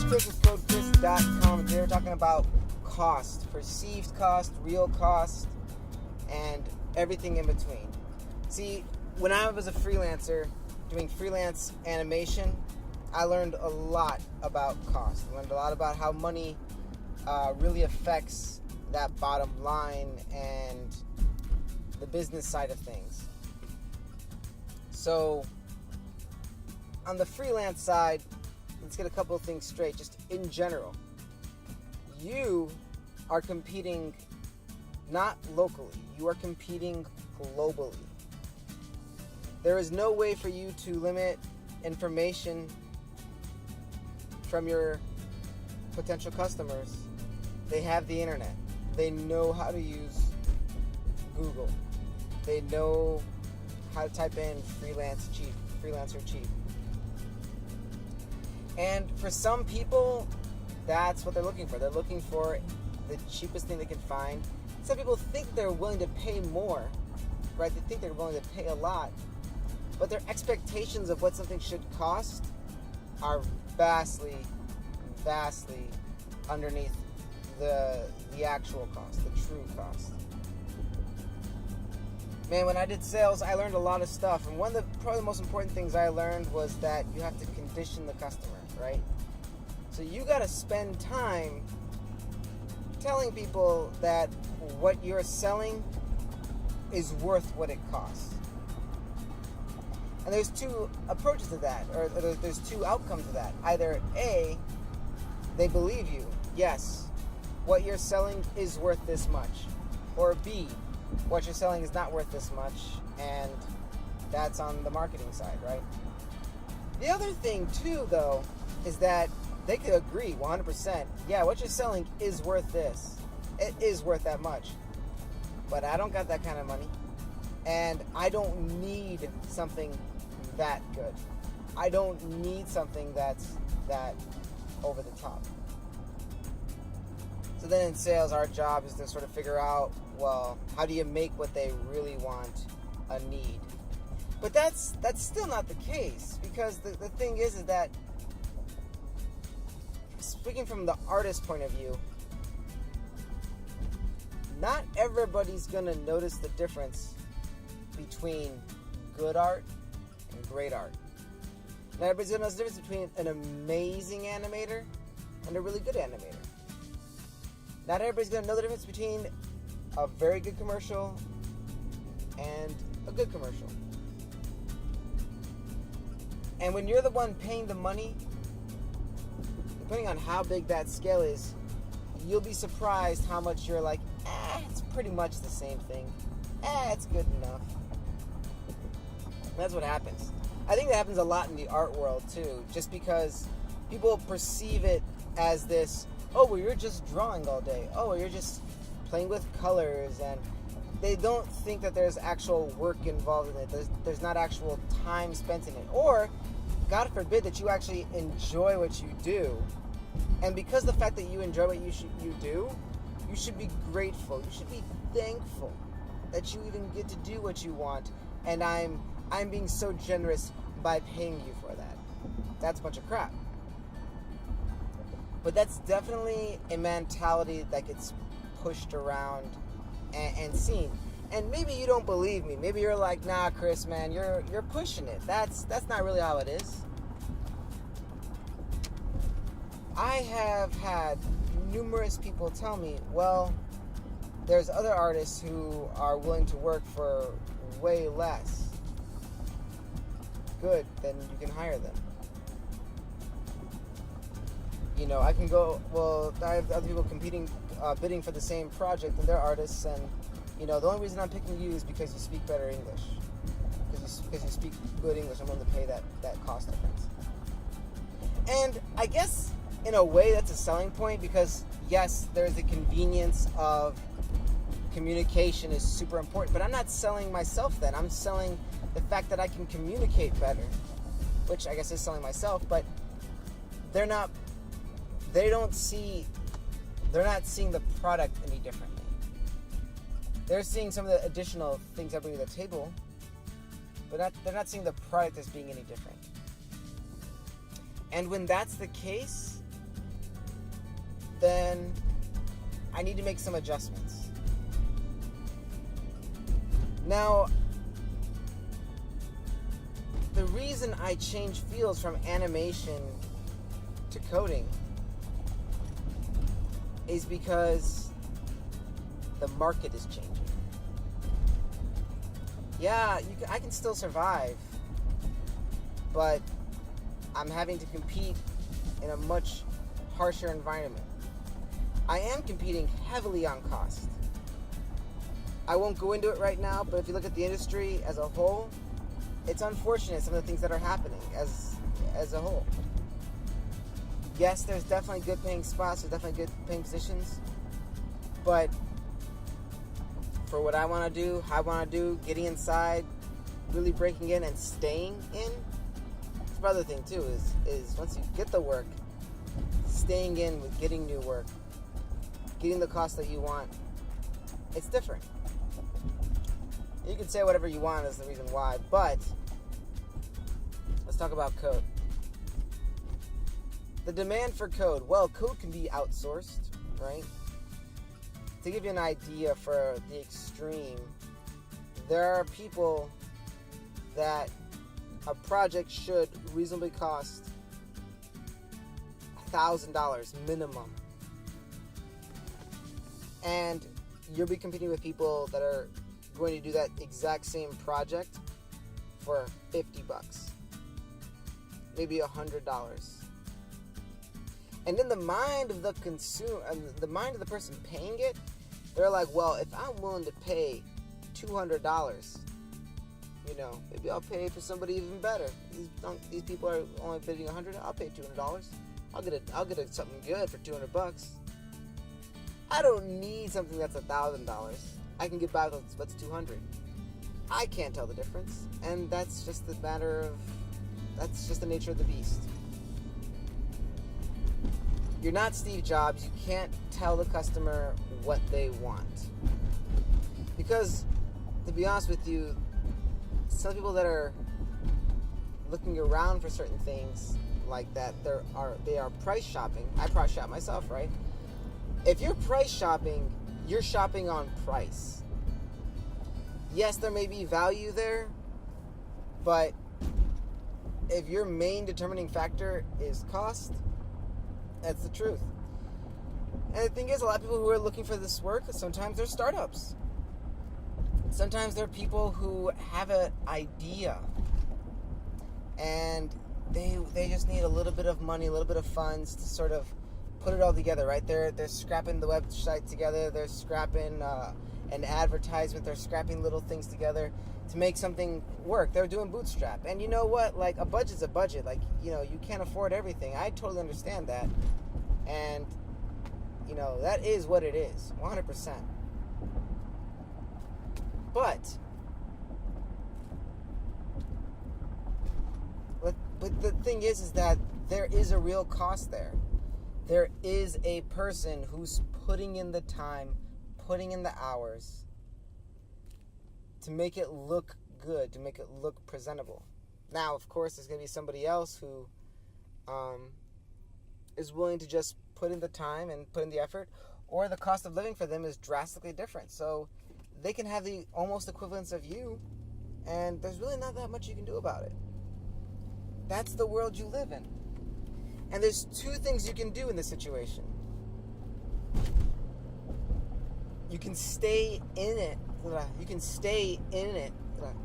CodeChris.com. Today we're talking about cost, perceived cost, real cost, and everything in between. See, when I was a freelancer doing freelance animation, I learned a lot about cost. I learned a lot about how money really affects that bottom line and the business side of things. So, on the freelance side, let's get a couple of things straight, just in general. You are competing not locally, you are competing globally. There is no way for you to limit information from your potential customers. They have the internet. They know how to use Google. They know how to type in freelancer cheap. And for some people, that's what they're looking for. They're looking for the cheapest thing they can find. Some people think they're willing to pay more, right? They think they're willing to pay a lot, but their expectations of what something should cost are vastly underneath the actual cost, the true cost. Man, when I did sales, I learned a lot of stuff, and one of probably the most important things I learned was that you have to condition the customer, right? So you got to spend time telling people that what you're selling is worth what it costs. And there's two approaches to that, or there's two outcomes to that. Either A, they believe you, yes, what you're selling is worth this much. Or B, what you're selling is not worth this much, and that's on the marketing side, right? The other thing too, though, is that they could agree 100%, yeah, what you're selling is worth this. It is worth that much. But I don't got that kind of money, and I don't need something that good. I don't need something that's that over the top. So then in sales, our job is to sort of figure out, well, how do you make what they really want a need? But that's still not the case, because the thing is that, speaking from the artist point of view, not everybody's going to notice the difference between good art and great art. Not everybody's going to notice the difference between an amazing animator and a really good animator. Not everybody's going to know the difference between a very good commercial and a good commercial. And when you're the one paying the money, depending on how big that scale is, you'll be surprised how much you're like, it's pretty much the same thing. It's good enough. That's what happens. I think that happens a lot in the art world too, just because people perceive it as this, oh, well, you're just drawing all day. Oh, well, you're just playing with colors, and they don't think that there's actual work involved in it. There's not actual time spent in it. Or, God forbid, that you actually enjoy what you do. And because the fact that you enjoy what you do, you should be grateful. You should be thankful that you even get to do what you want. And I'm being so generous by paying you for that. That's a bunch of crap. But that's definitely a mentality that gets pushed around and seen. And maybe you don't believe me. Maybe you're like, nah, Chris, man, you're pushing it. That's not really how it is. I have had numerous people tell me, well, there's other artists who are willing to work for way less. Good, then you can hire them. You know, I can go, well, I have other people bidding for the same project, and they're artists, and, you know, the only reason I'm picking you is because you speak better English. Because you speak good English, I'm willing to pay that cost difference. And I guess, in a way, that's a selling point, because, yes, there's the convenience of communication is super important, but I'm not selling myself then. I'm selling the fact that I can communicate better, which I guess is selling myself, but they're not seeing the product any differently. They're seeing some of the additional things I bring to the table, but they're not seeing the product as being any different. And when that's the case, then I need to make some adjustments. Now, the reason I changed fields from animation to coding is because the market is changing. Yeah, I can still survive, but I'm having to compete in a much harsher environment. I am competing heavily on cost. I won't go into it right now, but if you look at the industry as a whole, it's unfortunate some of the things that are happening as a whole. Yes, there's definitely good paying spots, there's definitely good paying positions, but for what I want to do, how I want to do, getting inside, really breaking in and staying in, that's the other thing too, is once you get the work, staying in with getting new work, getting the cost that you want, it's different. You can say whatever you want is the reason why, but let's talk about code. The demand for code. Well, code can be outsourced, right? To give you an idea for the extreme, there are people that a project should reasonably cost $1,000 minimum. And you'll be competing with people that are going to do that exact same project for $50, maybe $100. And in the mind of the consumer, the mind of the person paying it, they're like, well, if I'm willing to pay $200, maybe I'll pay for somebody even better. These people are only bidding $100. I'll pay $200. I'll get something good for $200. I don't need something that's $1,000. I can get by with what's $200. I can't tell the difference, and that's just the nature of the beast. You're not Steve Jobs. You can't tell the customer what they want. Because, to be honest with you, some people that are looking around for certain things like that, they are price shopping. I price shop myself, right? If you're price shopping, you're shopping on price. Yes, there may be value there, but if your main determining factor is cost, that's the truth. And the thing is, a lot of people who are looking for this work, sometimes they're startups. Sometimes they're people who have an idea and they just need a little bit of money, a little bit of funds to sort of put it all together, right? They're scrapping the website together, they're scrapping an advertisement, they're scrapping little things together to make something work. They're doing bootstrap. And you know what? Like, a budget's a budget. Like, you can't afford everything. I totally understand that. And, that is what it is, 100%. But the thing is that there is a real cost there. There is a person who's putting in the time, putting in the hours to make it look good, to make it look presentable. Now, of course, there's going to be somebody else who is willing to just put in the time and put in the effort, or the cost of living for them is drastically different. So they can have the almost equivalence of you, and there's really not that much you can do about it. That's the world you live in. And there's two things you can do in this situation. You can stay in it. You can stay in it.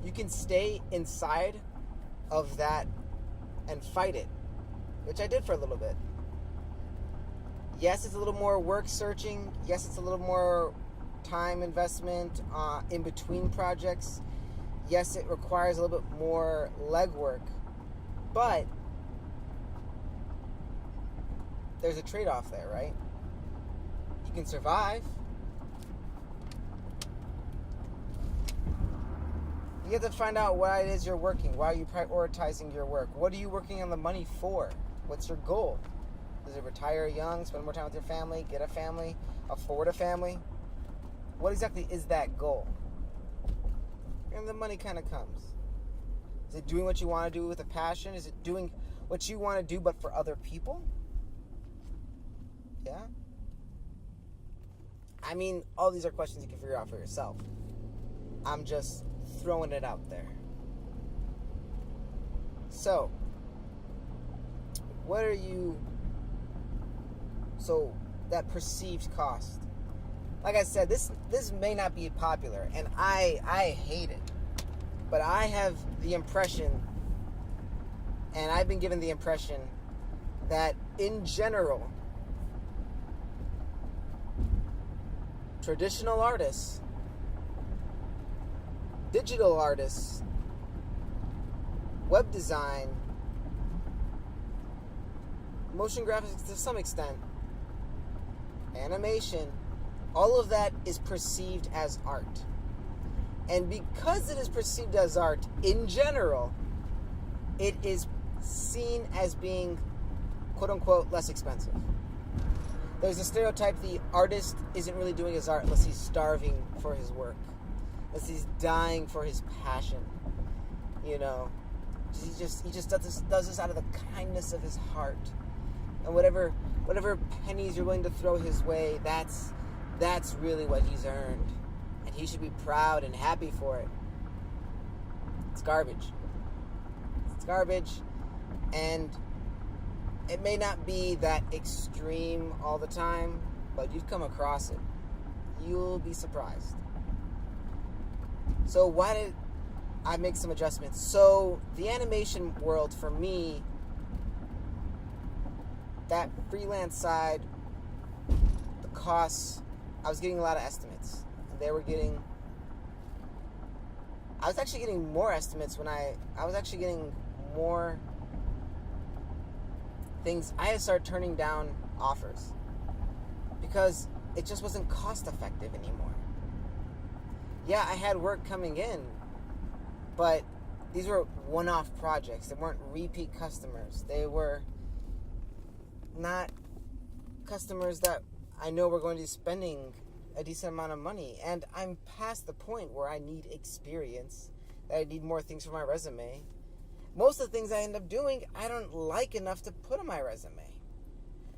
You can stay inside of that and fight it, which I did for a little bit. Yes, it's a little more work searching. Yes, it's a little more time investment in between projects. Yes, it requires a little bit more legwork. But there's a trade-off there, right? You can survive. You have to find out why it is you're working. Why are you prioritizing your work? What are you working on the money for? What's your goal? Is it retire young, spend more time with your family, get a family, afford a family? What exactly is that goal? And the money kind of comes. Is it doing what you want to do with a passion? Is it doing what you want to do but for other people? Yeah. I mean, all these are questions you can figure out for yourself. I'm just throwing it out there. So, what are you... So, that perceived cost. Like I said, this may not be popular, and I hate it. But I have the impression, and I've been given the impression, that in general, traditional artists, digital artists, web design, motion graphics to some extent, animation, all of that is perceived as art. And because it is perceived as art, in general, it is seen as being, quote-unquote, less expensive. There's a stereotype the artist isn't really doing his art unless he's starving for his work, unless he's dying for his passion. You know, he just does this out of the kindness of his heart. And whatever pennies you're willing to throw his way, that's really what he's earned. And he should be proud and happy for it. It's garbage. It's garbage. And it may not be that extreme all the time, but you've come across it. You'll be surprised. So why did I make some adjustments? So the animation world for me, that freelance side, the costs, I was getting a lot of estimates. I was actually getting more estimates when I was actually getting more things. I had to start turning down offers because it just wasn't cost effective anymore. Yeah, I had work coming in, but these were one-off projects. They weren't repeat customers. They were not customers that I know we're going to be spending a decent amount of money. And I'm past the point where I need experience, that I need more things for my resume. Most of the things I end up doing, I don't like enough to put on my resume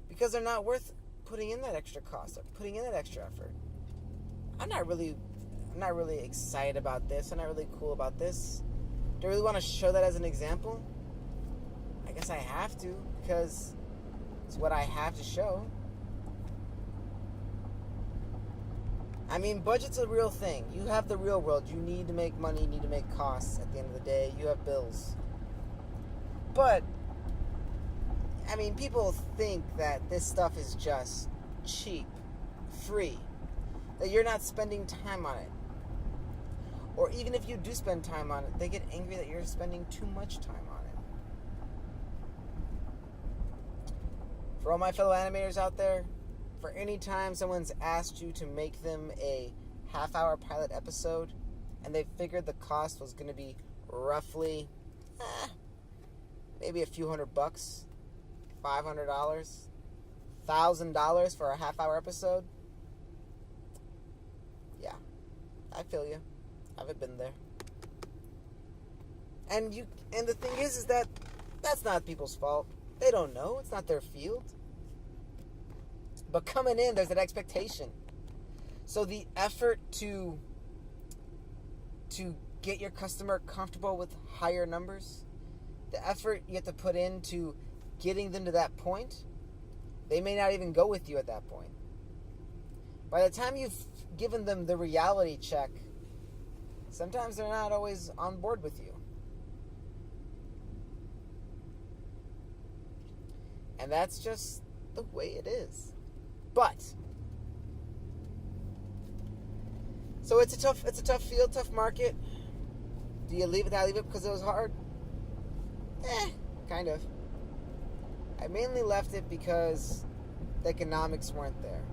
because they're not worth putting in that extra cost or putting in that extra effort. I'm not really excited about this. I'm not really cool about this. Do I really want to show that as an example? I guess I have to because it's what I have to show. I mean, budget's a real thing. You have the real world. You need to make money. You need to make costs. At the end of the day, you have bills. But, I mean, people think that this stuff is just cheap, free, that you're not spending time on it. Or even if you do spend time on it, they get angry that you're spending too much time on it. For all my fellow animators out there, for any time someone's asked you to make them a half-hour pilot episode and they figured the cost was going to be roughly maybe a few $100, $500, $1,000 for a half-hour episode, yeah, I feel you. I've been there. And the thing is that that's not people's fault. They don't know. It's not their field. But coming in, there's an expectation. So the effort to get your customer comfortable with higher numbers, the effort you have to put into getting them to that point, they may not even go with you at that point. By the time you've given them the reality check, sometimes they're not always on board with you. And that's just the way it is. But so it's a tough field, tough market. Do you leave it? Did I leave it because it was hard? Kind of. I mainly left it because the economics weren't there.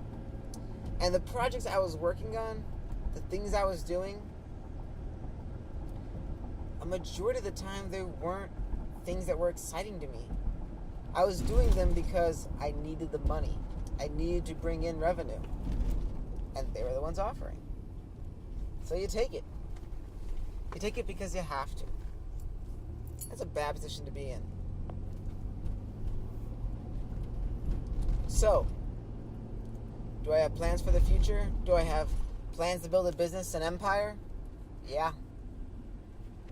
And the projects I was working on, the things I was doing, a majority of the time they weren't things that were exciting to me. I was doing them because I needed the money. I needed to bring in revenue. And they were the ones offering. So you take it. You take it because you have to. That's a bad position to be in. So, Do I have plans for the future? Do I have plans to build a business, an empire? Yeah.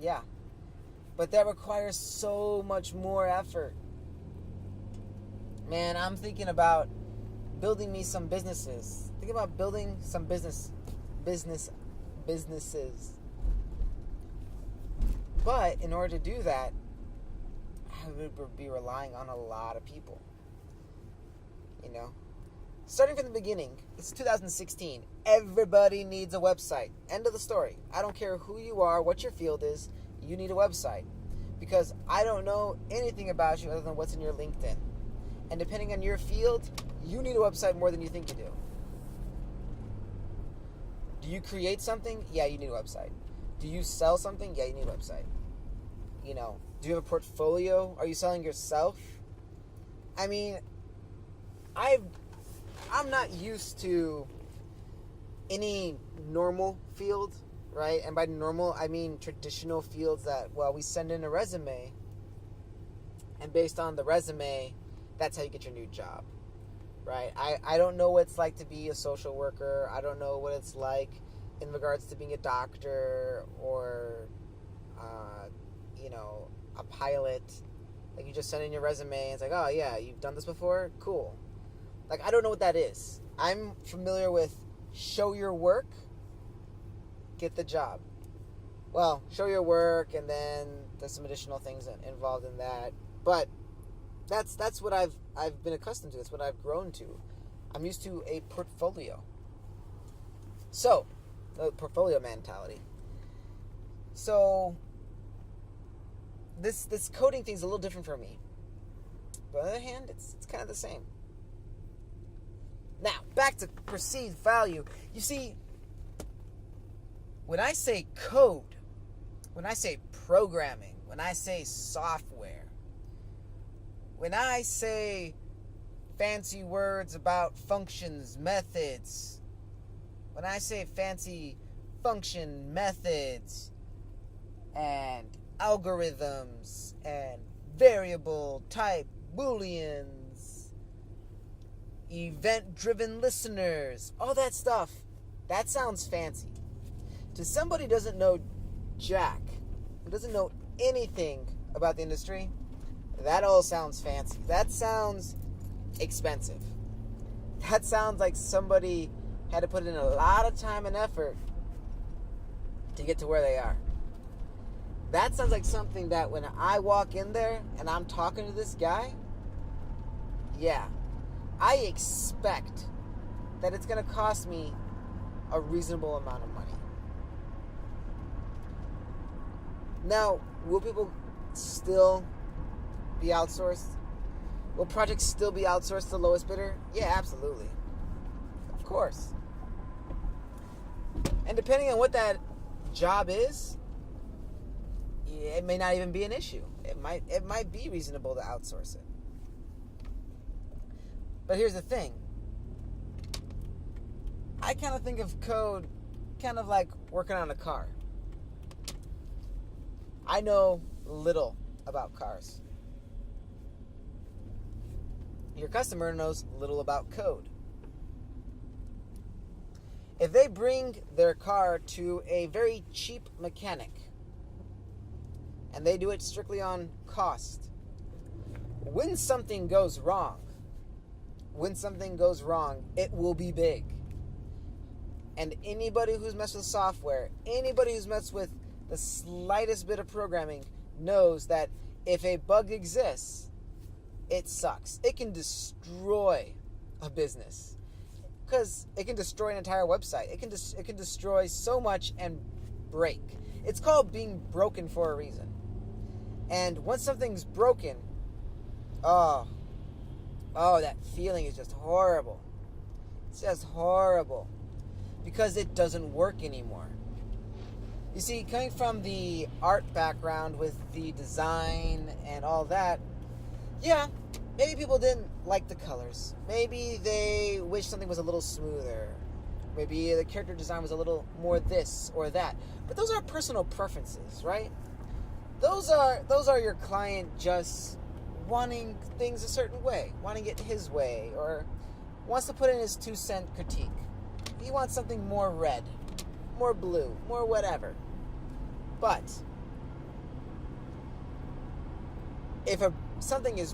Yeah. But that requires so much more effort. Man, I'm thinking about building me some businesses. Think about building some businesses. But in order to do that, I would be relying on a lot of people. You know? Starting from the beginning, it's 2016. Everybody needs a website. End of the story. I don't care who you are, what your field is, you need a website. Because I don't know anything about you other than what's in your LinkedIn. And depending on your field, you need a website more than you think you do. Do you create something? Yeah, you need a website. Do you sell something? Yeah, you need a website. You know, do you have a portfolio? Are you selling yourself? I mean, I'm not used to any normal field, right? And by normal, I mean traditional fields that, well, we send in a resume, and based on the resume, that's how you get your new job, right? I don't know what it's like to be a social worker. I don't know what it's like in regards to being a doctor or, a pilot. Like, you just send in your resume, and it's like, oh, yeah, you've done this before? Cool. Like, I don't know what that is. I'm familiar with show your work, get the job. Well, show your work, and then there's some additional things involved in that. But that's what I've been accustomed to. That's what I've grown to. I'm used to a portfolio. So, the portfolio mentality. So, this coding thing's a little different for me. But on the other hand, it's kind of the same. Now, back to perceived value. You see, when I say code, when I say programming, when I say software, when I say fancy words about functions, methods, when I say fancy function, methods, and algorithms, and variable type booleans, event-driven listeners, all that stuff, that sounds fancy. To somebody who doesn't know jack, who doesn't know anything about the industry, that all sounds fancy. That sounds expensive. That sounds like somebody had to put in a lot of time and effort to get to where they are. That sounds like something that when I walk in there and I'm talking to this guy, yeah, I expect that it's going to cost me a reasonable amount of money. Now, will people still be outsourced? Will projects still be outsourced to the lowest bidder? Yeah, absolutely. Of course. And depending on what that job is, it may not even be an issue. It might be reasonable to outsource it. But here's the thing. I kind of think of code kind of like working on a car. I know little about cars. Your customer knows little about code. If they bring their car to a very cheap mechanic and they do it strictly on cost, when something goes wrong, it will be big. And anybody who's messed with software, anybody who's messed with the slightest bit of programming knows that if a bug exists, it sucks. It can destroy a business because it can destroy an entire website. It can destroy so much and break. It's called being broken for a reason. And once something's broken, oh, that feeling is just horrible. It's just horrible because it doesn't work anymore. You see, coming from the art background with the design and all that, yeah, maybe people didn't like the colors. Maybe they wish something was a little smoother. Maybe the character design was a little more this or that. But those are personal preferences, right? Those are your client just wanting things a certain way, wanting it his way, or wants to put in his 2-cent critique. He wants something more red, more blue, more whatever. But if something is